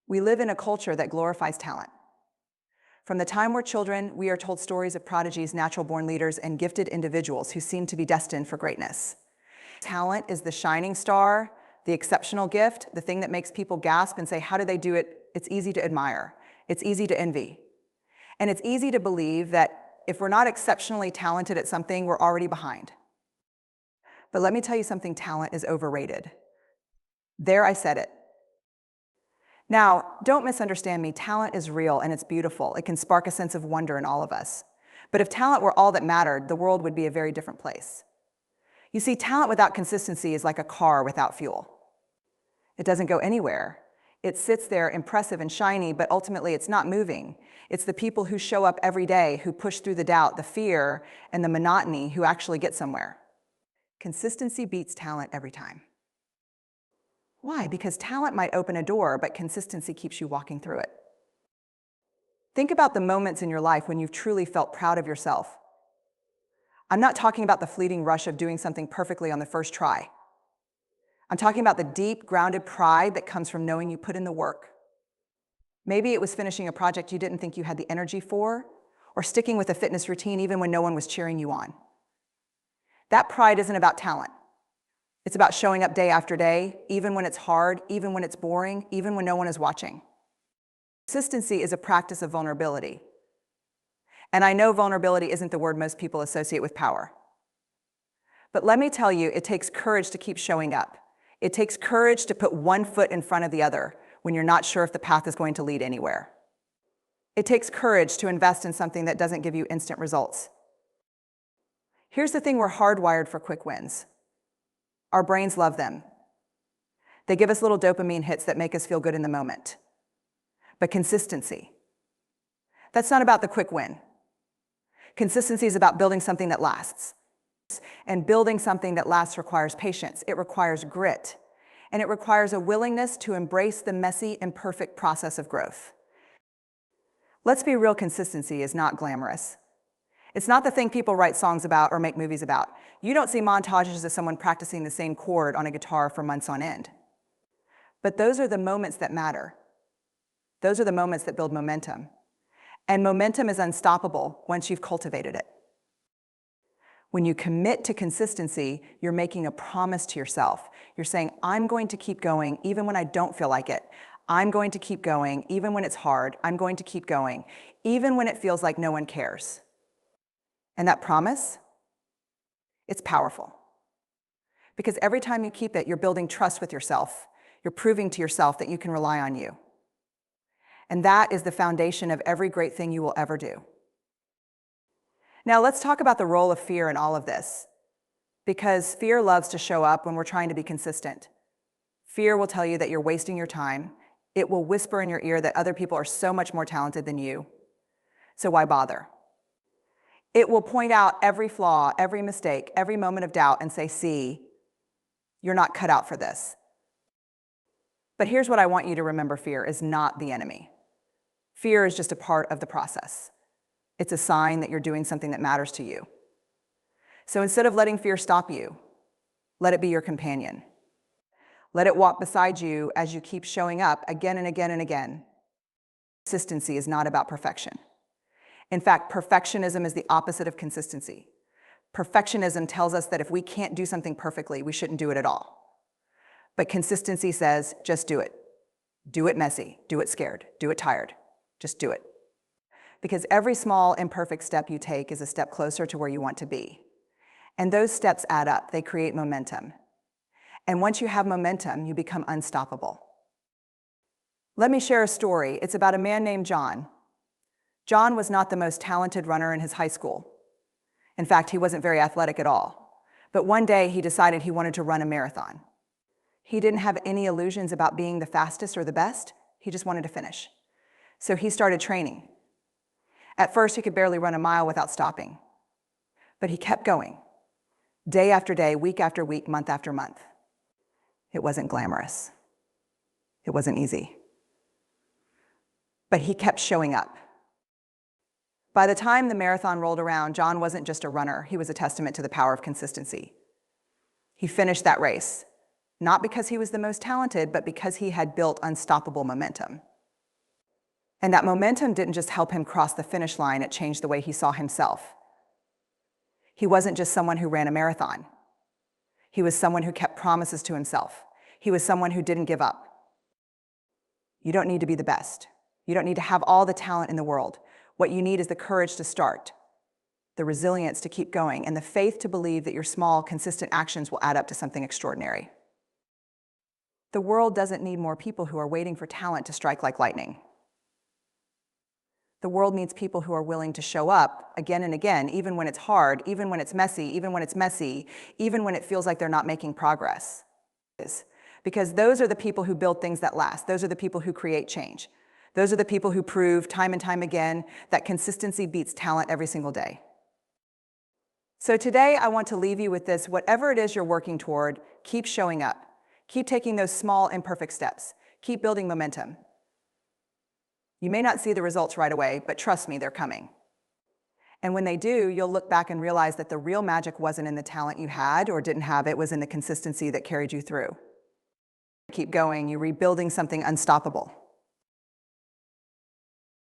We live in a culture that glorifies talent. From the time we're children, we are told stories of prodigies, natural-born leaders, and gifted individuals who seem to be destined for greatness. Talent is the shining star, the exceptional gift, the thing that makes people gasp and say, how do they do it? It's easy to admire. It's easy to envy. And it's easy to believe that if we're not exceptionally talented at something, we're already behind. But let me tell you something, talent is overrated. There, I said it. Now, don't misunderstand me, talent is real and it's beautiful. It can spark a sense of wonder in all of us. But if talent were all that mattered, the world would be a very different place. You see, talent without consistency is like a car without fuel. It doesn't go anywhere. It sits there impressive and shiny, but ultimately it's not moving. It's the people who show up every day, who push through the doubt, the fear, and the monotony, who actually get somewhere. Consistency beats talent every time. Why? Because talent might open a door, but consistency keeps you walking through it. Think about the moments in your life when you've truly felt proud of yourself. I'm not talking about the fleeting rush of doing something perfectly on the first try. I'm talking about the deep, grounded pride that comes from knowing you put in the work. Maybe it was finishing a project you didn't think you had the energy for, or sticking with a fitness routine even when no one was cheering you on. That pride isn't about talent. It's about showing up day after day, even when it's hard, even when it's boring, even when no one is watching. Consistency is a practice of vulnerability. And I know vulnerability isn't the word most people associate with power. But let me tell you, it takes courage to keep showing up. It takes courage to put one foot in front of the other when you're not sure if the path is going to lead anywhere. It takes courage to invest in something that doesn't give you instant results. Here's the thing, we're hardwired for quick wins. Our brains love them. They give us little dopamine hits that make us feel good in the moment. But consistency, that's not about the quick win. Consistency is about building something that lasts. And building something that lasts requires patience. It requires grit. And it requires a willingness to embrace the messy, imperfect process of growth. Let's be real, consistency is not glamorous. It's not the thing people write songs about or make movies about. You don't see montages of someone practicing the same chord on a guitar for months on end. But those are the moments that matter. Those are the moments that build momentum. And momentum is unstoppable once you've cultivated it. When you commit to consistency, you're making a promise to yourself. You're saying, I'm going to keep going even when I don't feel like it. I'm going to keep going even when it's hard. I'm going to keep going even when it feels like no one cares. And that promise, it's powerful. Because every time you keep it, you're building trust with yourself. You're proving to yourself that you can rely on you. And that is the foundation of every great thing you will ever do. Now let's talk about the role of fear in all of this. Because fear loves to show up when we're trying to be consistent. Fear will tell you that you're wasting your time. It will whisper in your ear that other people are so much more talented than you. So why bother? It will point out every flaw, every mistake, every moment of doubt and say, see, you're not cut out for this. But here's what I want you to remember, fear is not the enemy. Fear is just a part of the process. It's a sign that you're doing something that matters to you. So instead of letting fear stop you, let it be your companion. Let it walk beside you as you keep showing up again and again and again. Consistency is not about perfection. In fact, perfectionism is the opposite of consistency. Perfectionism tells us that if we can't do something perfectly, we shouldn't do it at all. But consistency says, just do it. Do it messy, do it scared, do it tired. Just do it. Because every small, imperfect step you take is a step closer to where you want to be. And those steps add up, they create momentum. And once you have momentum, you become unstoppable. Let me share a story. It's about a man named John. John was not the most talented runner in his high school. In fact, he wasn't very athletic at all. But one day he decided he wanted to run a marathon. He didn't have any illusions about being the fastest or the best. He just wanted to finish. So he started training. At first, he could barely run a mile without stopping. But he kept going, day after day, week after week, month after month. It wasn't glamorous. It wasn't easy. But he kept showing up. By the time the marathon rolled around, John wasn't just a runner. He was a testament to the power of consistency. He finished that race, not because he was the most talented, but because he had built unstoppable momentum. And that momentum didn't just help him cross the finish line, it changed the way he saw himself. He wasn't just someone who ran a marathon. He was someone who kept promises to himself. He was someone who didn't give up. You don't need to be the best. You don't need to have all the talent in the world. What you need is the courage to start, the resilience to keep going, and the faith to believe that your small, consistent actions will add up to something extraordinary. The world doesn't need more people who are waiting for talent to strike like lightning. The world needs people who are willing to show up again and again, even when it's hard, even when it's messy, even when it feels like they're not making progress. Because those are the people who build things that last. Those are the people who create change. Those are the people who prove time and time again that consistency beats talent every single day. So today I want to leave you with this: whatever it is you're working toward, keep showing up. Keep taking those small, imperfect steps. Keep building momentum. You may not see the results right away, but trust me, they're coming. And when they do, you'll look back and realize that the real magic wasn't in the talent you had or didn't have, it was in the consistency that carried you through. Keep going, you're rebuilding something unstoppable.